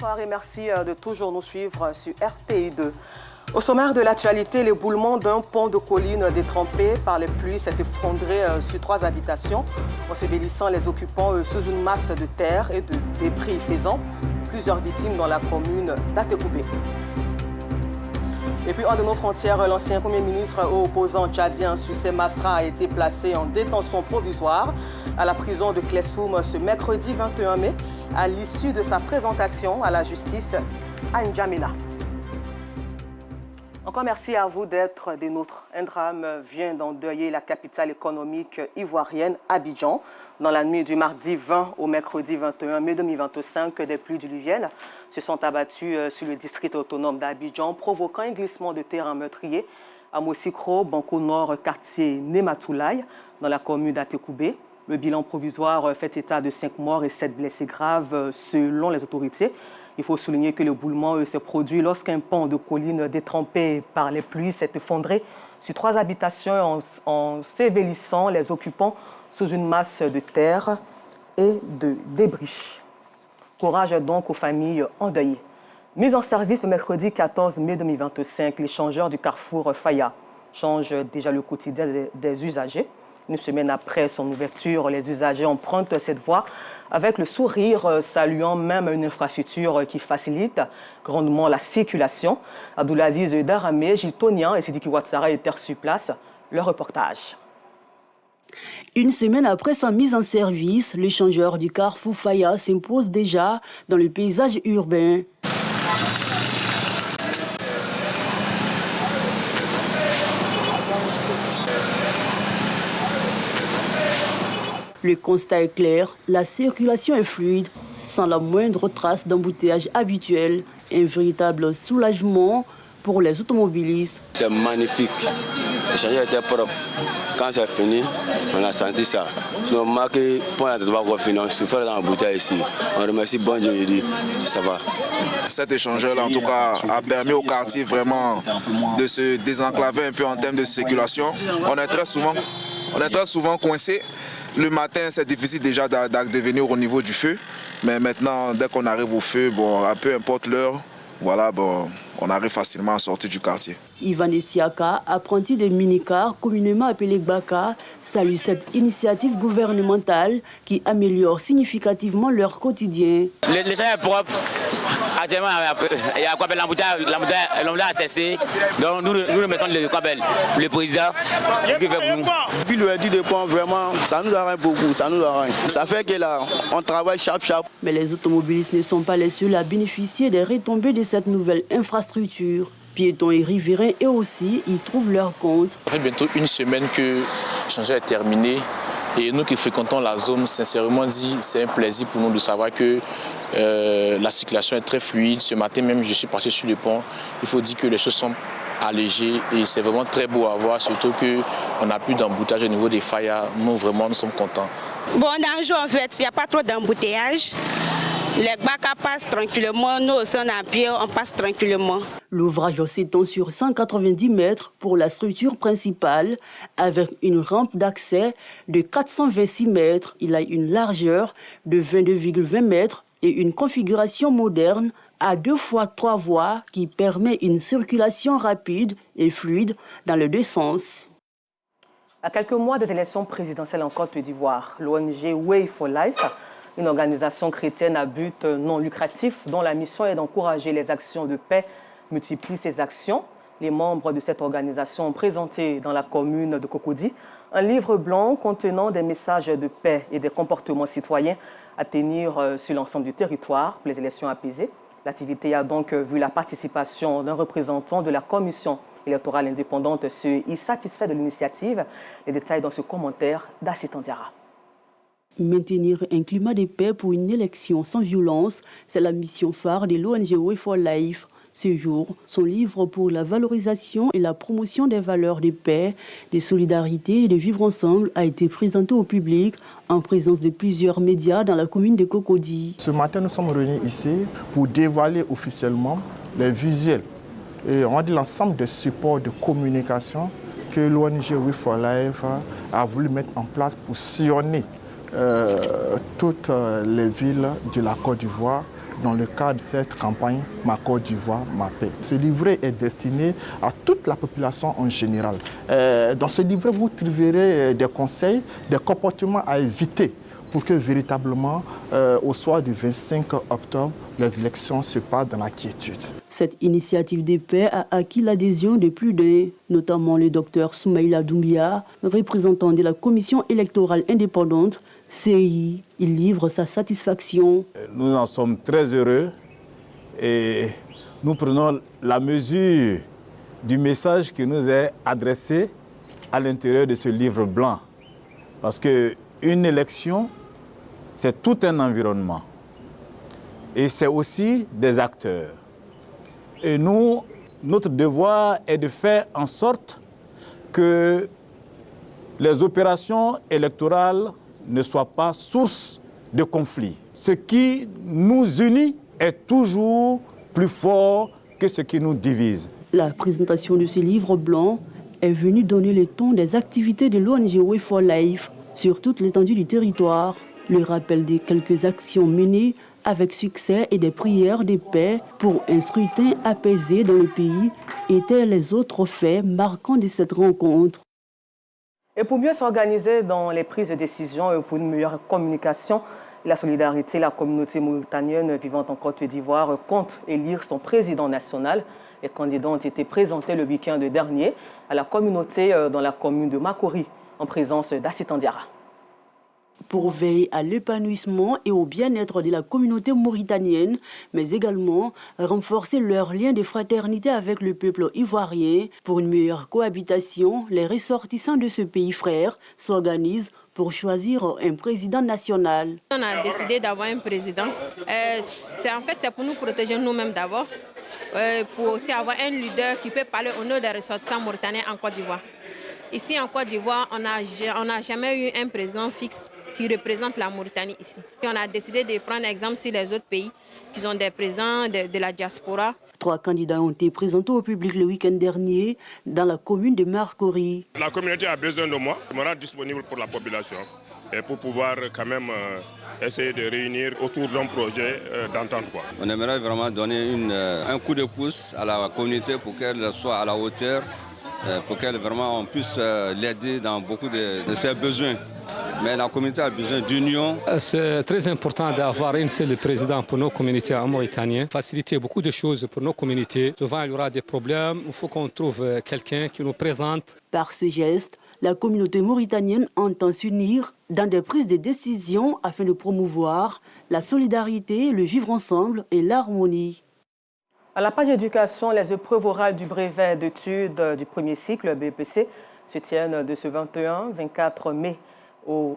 Bonsoir et merci de toujours nous suivre sur RTI2. Au sommaire de l'actualité, l'éboulement d'un pont de colline détrempé par les pluies s'est effondré sur 3 habitations, ensevélissant les occupants sous une masse de terre et de débris faisant plusieurs victimes dans la commune d'Atekoubé. Et puis, hors de nos frontières, l'ancien Premier ministre opposant tchadien Sucé Masra a été placé en détention provisoire à la prison de Klessoum ce mercredi 21 mai, à l'issue de sa présentation à la justice à N'Djamena. Encore merci à vous d'être des nôtres. Un drame vient d'endeuiller la capitale économique ivoirienne, Abidjan. Dans la nuit du mardi 20 au mercredi 21 mai 2025, des pluies diluviennes se sont abattues sur le district autonome d'Abidjan, provoquant un glissement de terrain meurtrier à Mosikro, Banco Nord, quartier Nematoulaye, dans la commune d'Atekoubé. Le bilan provisoire fait état de 5 morts et 7 blessés graves selon les autorités. Il faut souligner que l'éboulement s'est produit lorsqu'un pont de colline détrempé par les pluies s'est effondré sur 3 habitations en sévélissant les occupants sous une masse de terre et de débris. Courage donc aux familles endeuillées. Mise en service le mercredi 14 mai 2025, l'échangeur du carrefour Faya change déjà le quotidien des usagers. Une semaine après son ouverture, les usagers empruntent cette voie avec le sourire, saluant même une infrastructure qui facilite grandement la circulation. Abdoulaziz Daramé, Gitonian et Sidiki Ouattara étaient sur place. Le reportage. Une semaine après sa mise en service, l'échangeur du carrefour Faya s'impose déjà dans le paysage urbain. Le constat est clair, la circulation est fluide, sans la moindre trace d'embouteillage habituel. Un véritable soulagement pour les automobilistes. C'est magnifique. L'échangeur était propre. Quand c'est fini, on a senti ça. Si on remarque pour la droite fini, on souffre dans l'embouteillage ici. On remercie bon Dieu, je dis, ça va. Cet échangeur-là, en tout cas, a permis au quartier vraiment de se désenclaver un peu en termes de circulation. On est très souvent coincés. Le matin, c'est difficile déjà de venir au niveau du feu. Mais maintenant, dès qu'on arrive au feu, bon, peu importe l'heure, voilà, bon, on arrive facilement à sortir du quartier. Ivan Essiaka, apprenti de minicars, communément appelé Gbaka, salue cette initiative gouvernementale qui améliore significativement leur quotidien. Les gens sont propres. Actuellement, il y a l'embouteillage a cessé. Donc nous mettons le président qui fait pour nous. Puis le dit de point, vraiment, ça nous arrange beaucoup, ça nous arrange. Ça fait que là, on travaille sharp. Mais les automobilistes ne sont pas les seuls à bénéficier des retombées de cette nouvelle infrastructure. Piétons et riverains, eux aussi, y trouvent leur compte. Ça fait bientôt une semaine que l'échangeur est terminé. Et nous qui fréquentons la zone, sincèrement dit, c'est un plaisir pour nous de savoir que la circulation est très fluide. Ce matin même, je suis passé sur le pont. Il faut dire que les choses sont allégées et c'est vraiment très beau à voir, surtout qu'on n'a plus d'embouteillage au niveau des Faya. Nous, vraiment, nous sommes contents. Bon, dans le jour, en fait, il n'y a pas trop d'embouteillage. Les Gbaka passent tranquillement, nous aussi on est à pied, on passe tranquillement. L'ouvrage s'étend sur 190 mètres pour la structure principale, avec une rampe d'accès de 426 mètres. Il a une largeur de 22,20 mètres et une configuration moderne à 2 fois 3 voies qui permet une circulation rapide et fluide dans les 2 sens. À quelques mois des élections présidentielles en Côte d'Ivoire, l'ONG Way for Life, une organisation chrétienne à but non lucratif dont la mission est d'encourager les actions de paix, multiplie ses actions. Les membres de cette organisation ont présenté dans la commune de Cocody un livre blanc contenant des messages de paix et des comportements citoyens à tenir sur l'ensemble du territoire pour les élections apaisées. L'activité a donc vu la participation d'un représentant de la commission électorale indépendante est satisfait de l'initiative. Les détails dans ce commentaire d'Assit Andiara. Maintenir un climat de paix pour une élection sans violence, c'est la mission phare de l'ONG Way for Life. Ce jour, son livre pour la valorisation et la promotion des valeurs de paix, de solidarité et de vivre ensemble a été présenté au public en présence de plusieurs médias dans la commune de Cocody. Ce matin, nous sommes réunis ici pour dévoiler officiellement les visuels et on dit l'ensemble des supports de communication que l'ONG Way for Life a voulu mettre en place pour sillonner toutes les villes de la Côte d'Ivoire dans le cadre de cette campagne Ma Côte d'Ivoire, ma paix. Ce livret est destiné à toute la population en général. Dans ce livret, vous trouverez des conseils, des comportements à éviter pour que véritablement, au soir du 25 octobre, les élections se passent dans la quiétude. Cette initiative de paix a acquis l'adhésion de plus d'un, notamment le docteur Soumaïla Doumbia, représentant de la Commission électorale indépendante, CEI. Il livre sa satisfaction. Nous en sommes très heureux et nous prenons la mesure du message qui nous est adressé à l'intérieur de ce livre blanc. Parce qu'une élection, c'est tout un environnement. Et c'est aussi des acteurs. Et nous, notre devoir est de faire en sorte que les opérations électorales ne soient pas source de conflits. Ce qui nous unit est toujours plus fort que ce qui nous divise. La présentation de ce livre blanc est venue donner le ton des activités de l'ONG Way for Life sur toute l'étendue du territoire. Le rappel des quelques actions menées avec succès et des prières de paix pour un scrutin apaisé dans le pays étaient les autres faits marquants de cette rencontre. Et pour mieux s'organiser dans les prises de décision et pour une meilleure communication et la solidarité, la communauté mauritanienne vivant en Côte d'Ivoire compte élire son président national. Les candidats ont été présentés le week-end dernier à la communauté dans la commune de Makori en présence d'Assitan Diarra. Pour veiller à l'épanouissement et au bien-être de la communauté mauritanienne, mais également renforcer leur lien de fraternité avec le peuple ivoirien. Pour une meilleure cohabitation, les ressortissants de ce pays frère s'organisent pour choisir un président national. On a décidé d'avoir un président. C'est pour nous protéger nous-mêmes d'abord, pour aussi avoir un leader qui peut parler au nom des ressortissants mauritaniens en Côte d'Ivoire. Ici en Côte d'Ivoire, on n'a jamais eu un président fixe qui représente la Mauritanie ici. Et on a décidé de prendre exemple sur les autres pays qui ont des présidents de la diaspora. 3 candidats ont été présentés au public le week-end dernier dans la commune de Makori. La communauté a besoin de moi. Je me rends disponible pour la population et pour pouvoir quand même essayer de réunir autour d'un projet d'entente. On aimerait vraiment donner un coup de pouce à la communauté pour qu'elle soit à la hauteur, pour qu'elle vraiment on puisse l'aider dans beaucoup de ses besoins. Mais la communauté a besoin d'union. C'est très important d'avoir un seul président pour nos communautés mauritaniennes. Faciliter beaucoup de choses pour nos communautés. Souvent, il y aura des problèmes. Il faut qu'on trouve quelqu'un qui nous présente. Par ce geste, la communauté mauritanienne entend s'unir dans des prises de décision afin de promouvoir la solidarité, le vivre ensemble et l'harmonie. À la page éducation, les épreuves orales du brevet d'études du premier cycle BEPC se tiennent de ce 24 mai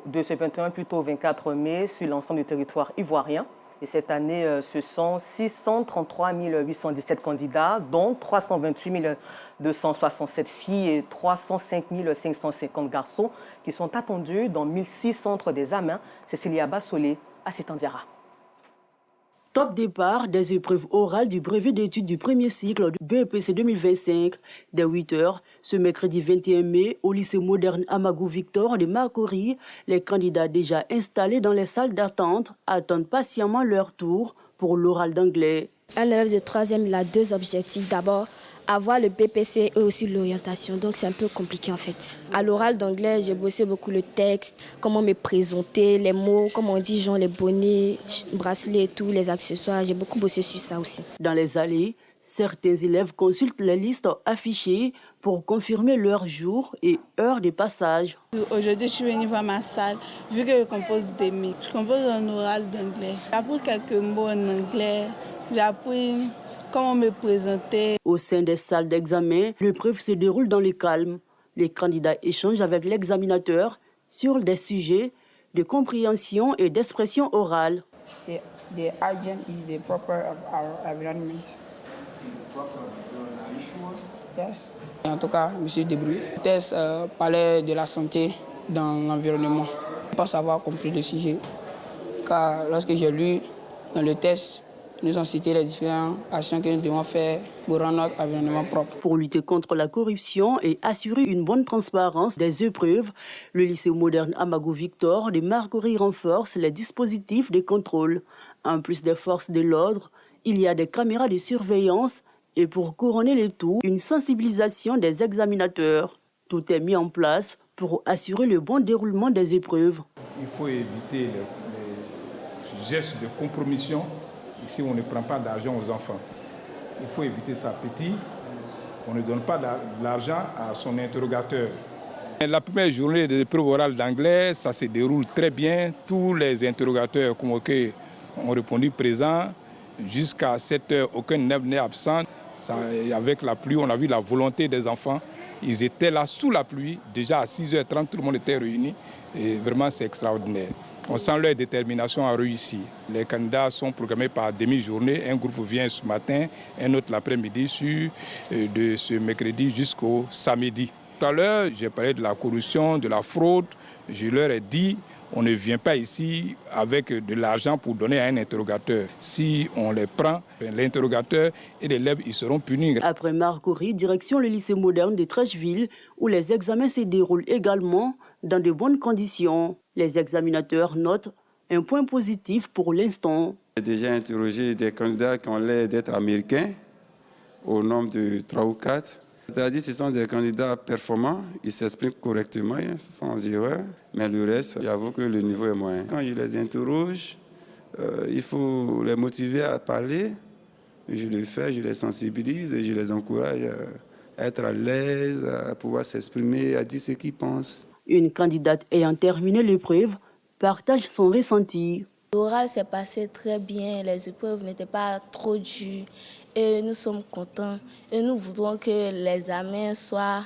de ce 24 mai sur l'ensemble du territoire ivoirien. Et cette année, ce sont 633 817 candidats, dont 328 267 filles et 305 550 garçons qui sont attendus dans 1006 centres d'examen. Cécilia Bassolé, Assitan Diarra. Top départ des épreuves orales du brevet d'études du premier cycle du BEPC 2025 dès 8h ce mercredi 21 mai au lycée moderne Amagou Victor de Makori. Les candidats déjà installés dans les salles d'attente attendent patiemment leur tour pour l'oral d'anglais. Un élève de 3e, il a 2 objectifs. D'abord, avoir le BPC et aussi l'orientation. Donc, c'est un peu compliqué en fait. À l'oral d'anglais, j'ai bossé beaucoup le texte, comment me présenter, les mots, comment on dit, genre les bonnets, bracelets et tout, les accessoires. J'ai beaucoup bossé sur ça aussi. Dans les allées, certains élèves consultent les listes affichées pour confirmer leur jour et heure de passage. Aujourd'hui, je suis venue voir ma salle, vu que je compose des mix. Je compose un oral d'anglais. J'ai appris quelques mots en anglais. J'ai appris comment me présenter. Au sein des salles d'examen, l'épreuve se déroule dans le calme. Les candidats échangent avec l'examinateur sur des sujets de compréhension et d'expression orale. The agent is the proper of our environment. Yes. En tout cas, je me suis débrouillé. Le test parlait de la santé dans l'environnement. Je ne pense avoir compris le sujet, car lorsque j'ai lu dans le test, nous ont cité les différentes actions que nous devons faire pour rendre notre environnement propre. Pour lutter contre la corruption et assurer une bonne transparence des épreuves, le lycée moderne Amagou Victor de Makori renforce les dispositifs de contrôle. En plus des forces de l'ordre, il y a des caméras de surveillance et pour couronner le tout, une sensibilisation des examinateurs. Tout est mis en place pour assurer le bon déroulement des épreuves. Il faut éviter les gestes de compromission. Ici, on ne prend pas d'argent aux enfants. Il faut éviter ça petit. On ne donne pas de l'argent à son interrogateur. La première journée des épreuves orales d'anglais, ça se déroule très bien. Tous les interrogateurs convoqués ont répondu présent. Jusqu'à 7 heures, aucun élève n'est absent. Avec la pluie, on a vu la volonté des enfants. Ils étaient là sous la pluie. Déjà à 6h30, tout le monde était réuni. Et vraiment, c'est extraordinaire. On sent leur détermination à réussir. Les candidats sont programmés par demi-journée. Un groupe vient ce matin, un autre l'après-midi, de ce mercredi jusqu'au samedi. Tout à l'heure, j'ai parlé de la corruption, de la fraude. Je leur ai dit, on ne vient pas ici avec de l'argent pour donner à un interrogateur. Si on les prend, l'interrogateur et l'élève, ils seront punis. Après Marcory, direction le lycée moderne de Trècheville, où les examens se déroulent également dans de bonnes conditions. Les examinateurs notent un point positif pour l'instant. J'ai déjà interrogé des candidats qui ont l'air d'être américains, au nombre de 3 ou 4. C'est-à-dire que ce sont des candidats performants, ils s'expriment correctement, sans erreur, mais le reste, j'avoue que le niveau est moyen. Quand je les interroge, il faut les motiver à parler. Je le fais, je les sensibilise et je les encourage à être à l'aise, à pouvoir s'exprimer, à dire ce qu'ils pensent. Une candidate ayant terminé l'épreuve partage son ressenti. L'oral s'est passé très bien, les épreuves n'étaient pas trop dures et nous sommes contents. Et nous voudrons que l'examen soit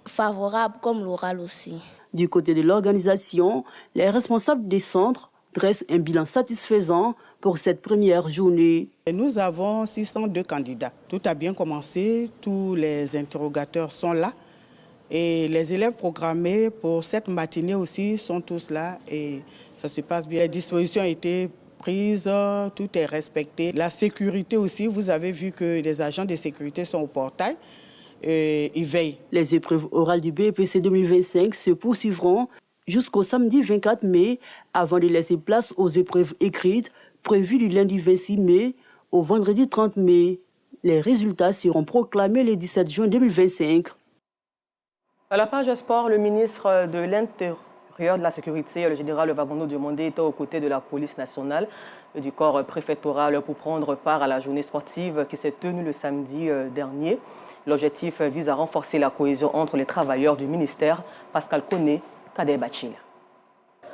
favorable comme l'oral aussi. Du côté de l'organisation, les responsables des centres dressent un bilan satisfaisant pour cette première journée. Nous avons 602 candidats. Tout a bien commencé, tous les interrogateurs sont là. Et les élèves programmés pour cette matinée aussi sont tous là et ça se passe bien. Les dispositions ont été prises, tout est respecté. La sécurité aussi, vous avez vu que les agents de sécurité sont au portail et ils veillent. Les épreuves orales du BEPC 2025 se poursuivront jusqu'au samedi 24 mai avant de laisser place aux épreuves écrites prévues du lundi 26 mai au vendredi 30 mai. Les résultats seront proclamés le 17 juin 2025. À la page sport, le ministre de l'Intérieur, de la Sécurité, le général Vagondo Diomandé, était aux côtés de la police nationale et du corps préfectoral pour prendre part à la journée sportive qui s'est tenue le samedi dernier. L'objectif vise à renforcer la cohésion entre les travailleurs du ministère. Pascal Koné, Kader Bachil.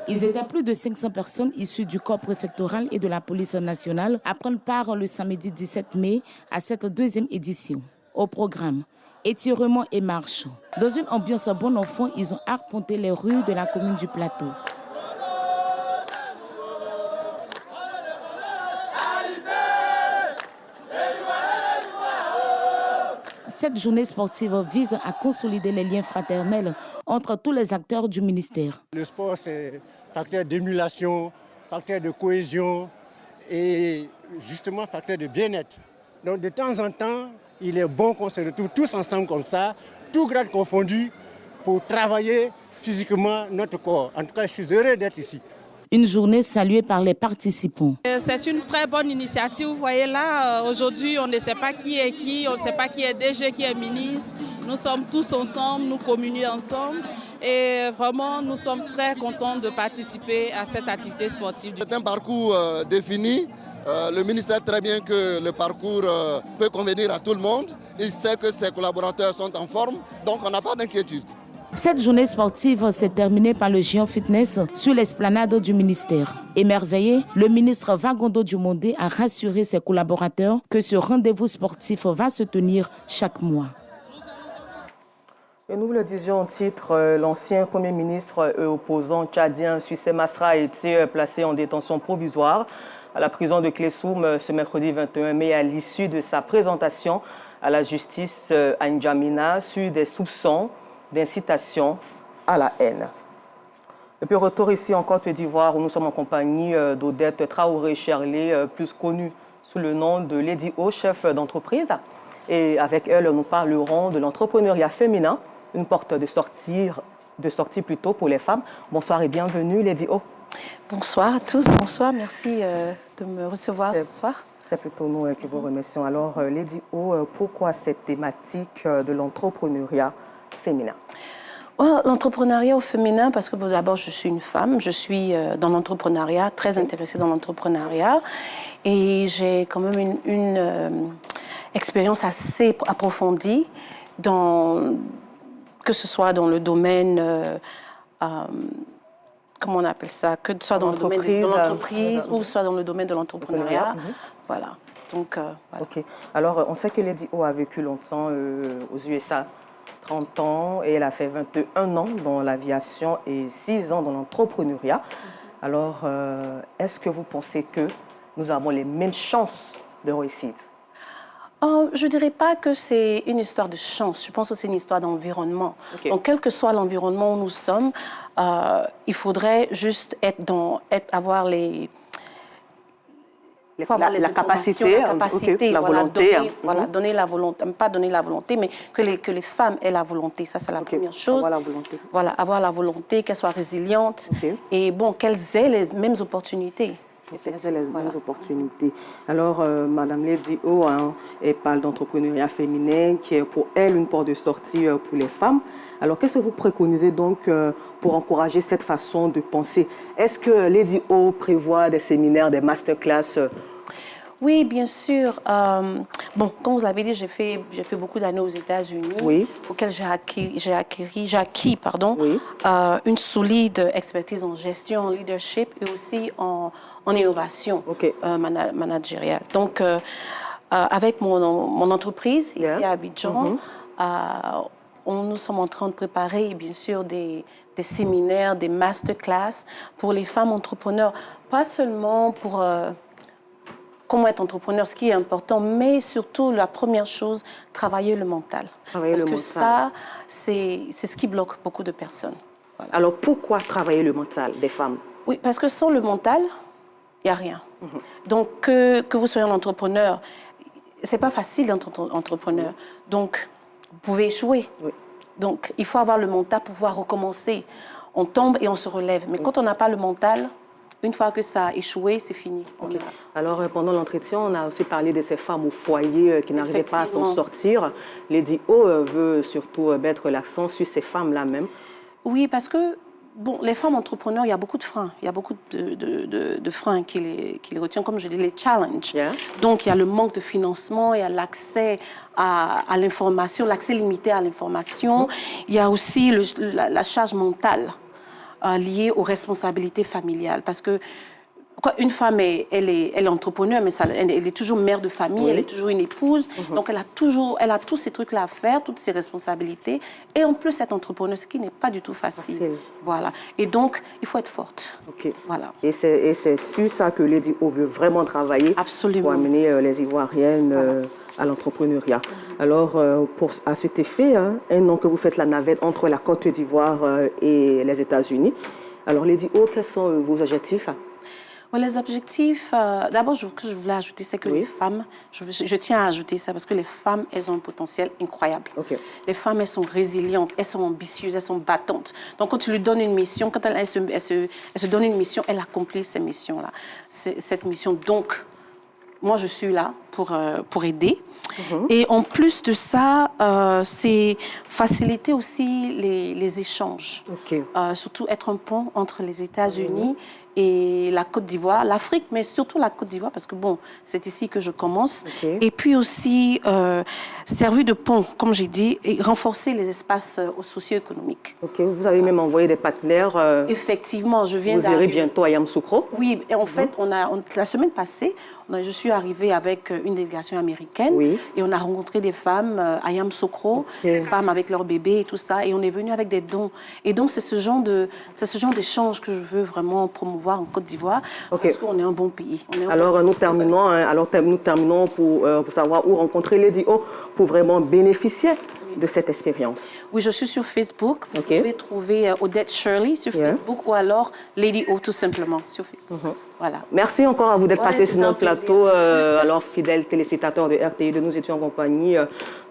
Ils étaient plus de 500 personnes issues du corps préfectoral et de la police nationale à prendre part le samedi 17 mai à cette deuxième édition. Au programme, étirements et marches. Dans une ambiance bon enfant, ils ont arpenté les rues de la commune du Plateau. Cette journée sportive vise à consolider les liens fraternels entre tous les acteurs du ministère. Le sport, c'est facteur d'émulation, facteur de cohésion et justement facteur de bien-être. Donc de temps en temps, il est bon qu'on se retrouve tous ensemble comme ça, tout grade confondu, pour travailler physiquement notre corps. En tout cas, je suis heureux d'être ici. Une journée saluée par les participants. C'est une très bonne initiative. Vous voyez là, aujourd'hui, on ne sait pas qui est qui, on ne sait pas qui est DG, qui est ministre. Nous sommes tous ensemble, nous communions ensemble. Et vraiment, nous sommes très contents de participer à cette activité sportive. C'est un parcours défini. Le ministre sait très bien que le parcours peut convenir à tout le monde. Il sait que ses collaborateurs sont en forme, donc on n'a pas d'inquiétude. Cette journée sportive s'est terminée par le géant fitness sur l'esplanade du ministère. Émerveillé, le ministre Vagondo Diomandé a rassuré ses collaborateurs que ce rendez-vous sportif va se tenir chaque mois. Et nous vous le disions en titre, l'ancien Premier ministre et opposant tchadien Suissé Masra a été placé en détention provisoire à la prison de Klessoum ce mercredi 21 mai à l'issue de sa présentation à la justice à N'Djamena sur des soupçons d'incitation à la haine. Et puis retour ici en Côte d'Ivoire où nous sommes en compagnie d'Odette Traoré-Cherlé, plus connue sous le nom de Lady O, chef d'entreprise. Et avec elle, nous parlerons de l'entrepreneuriat féminin, une porte de sortie plutôt pour les femmes. Bonsoir et bienvenue Lady O. Bonsoir à tous, bonsoir, merci de me recevoir ce soir. C'est plutôt nous qui vous remercions. Alors, Lady O, pourquoi cette thématique de l'entrepreneuriat féminin? L'entrepreneuriat au féminin, parce que d'abord, je suis une femme, je suis dans l'entrepreneuriat, très intéressée dans l'entrepreneuriat, et j'ai quand même une expérience assez approfondie, que ce soit dans le domaine, comment on appelle ça, que ce soit dans le domaine de l'entreprise ou soit dans le domaine de l'entrepreneuriat. Voilà. Donc, voilà. OK. Alors, on sait que Lady O a vécu longtemps aux USA. 30 ans et elle a fait 21 ans dans l'aviation et 6 ans dans l'entrepreneuriat. Alors, est-ce que vous pensez que nous avons les mêmes chances de réussite? Je ne dirais pas que c'est une histoire de chance. Je pense que c'est une histoire d'environnement. Okay. Donc, quel que soit l'environnement où nous sommes, il faudrait juste avoir la capacité, la volonté. Donner la volonté, pas donner la volonté, mais que les femmes aient la volonté. Ça, c'est la première chose. Avoir la volonté. Voilà, avoir la volonté, qu'elles soient résilientes et bon, qu'elles aient les mêmes opportunités. Les mêmes opportunités. Alors, Madame Lady O, elle parle d'entrepreneuriat féminin qui est pour elle une porte de sortie pour les femmes. Alors, qu'est-ce que vous préconisez donc pour encourager cette façon de penser? Est-ce que Lady O prévoit des séminaires, des masterclass? Oui, bien sûr. Bon, comme vous l'avez dit, j'ai fait beaucoup d'années aux États-Unis, auxquelles j'ai acquis une solide expertise en gestion, en leadership et aussi en innovation managériale. Donc, avec mon entreprise ici à Abidjan, nous sommes en train de préparer, bien sûr, des séminaires, des masterclass pour les femmes entrepreneurs, pas seulement pour comment être entrepreneur, ce qui est important, mais surtout, la première chose, travailler le mental. Parce que ça, c'est ce qui bloque beaucoup de personnes. Voilà. Alors, pourquoi travailler le mental des femmes? Oui, parce que sans le mental, il n'y a rien. Donc, que vous soyez un entrepreneur, ce n'est pas facile d'être entrepreneur. Donc, vous pouvez échouer. Donc, il faut avoir le mental pour pouvoir recommencer. On tombe et on se relève. Mais quand on n'a pas le mental, une fois que ça a échoué, c'est fini. Alors, pendant l'entretien, on a aussi parlé de ces femmes au foyer qui n'arrivaient pas à s'en sortir. Lady O veut surtout mettre l'accent sur ces femmes-là même. Oui, parce que, bon, les femmes entrepreneurs, il y a beaucoup de freins. Il y a beaucoup de freins qui les retiennent, comme je dis, les challenges. Donc, il y a le manque de financement, il y a l'accès à l'information, l'accès limité à l'information. Il y a aussi la charge mentale liée aux responsabilités familiales. Parce que une femme, elle est entrepreneur, mais elle est toujours mère de famille, elle est toujours une épouse. Donc, elle a tous ces trucs-là à faire, toutes ces responsabilités. Et en plus, être entrepreneur, ce qui n'est pas du tout facile. Voilà. Et donc, il faut être forte. Voilà. Et c'est sur ça que Lady O veut vraiment travailler. Absolument. Pour amener les Ivoiriennes à l'entrepreneuriat. Alors, à cet effet, un an que vous faites la navette entre la Côte d'Ivoire et les États-Unis. Alors, Lady O, quels sont vos objectifs? Les objectifs, d'abord, ce que je voulais ajouter, c'est que les femmes, je tiens à ajouter ça parce que les femmes, elles ont un potentiel incroyable. Les femmes, elles sont résilientes, elles sont ambitieuses, elles sont battantes. Donc, quand tu lui donnes une mission, quand elle se donne une mission, elle accomplit cette mission-là. Cette mission. Donc, moi, je suis là pour aider. Et en plus de ça, c'est faciliter aussi les échanges. Surtout être un pont entre les États-Unis et la Côte d'Ivoire, l'Afrique, mais surtout la Côte d'Ivoire, parce que bon, c'est ici que je commence. Et puis aussi, servir de pont, comme j'ai dit, et renforcer les espaces socio-économiques. Vous avez même envoyé des partenaires. Effectivement, je viens d'arriver. Vous irez bientôt à Yamoussoukro? Oui, et en fait, la semaine passée, je suis arrivée avec une délégation américaine et on a rencontré des femmes à Yamoussoukro, des femmes avec leurs bébés et tout ça, et on est venu avec des dons. Et donc, c'est ce genre d'échange que je veux vraiment promouvoir en Côte d'Ivoire, parce qu'on est un bon pays. Alors, nous terminons pour savoir où rencontrer Lady O pour vraiment bénéficier de cette expérience. Oui, je suis sur Facebook. Vous pouvez trouver Odette Shirley sur Facebook ou alors Lady O tout simplement sur Facebook. Voilà. Merci encore à vous d'être passé sur notre plateau. plaisir. Alors, fidèles téléspectateurs de RTI2, nous étions en compagnie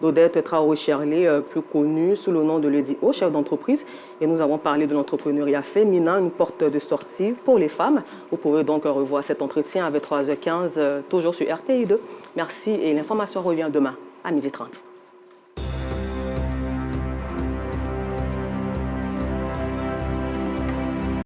d'Odette Traoré-Cherlé, plus connue sous le nom de Lady O, chef d'entreprise. Et nous avons parlé de l'entrepreneuriat féminin, une porte de sortie pour les femmes. Vous pourrez donc revoir cet entretien avec 3h15, toujours sur RTI2. Merci et l'information revient demain à 12h30.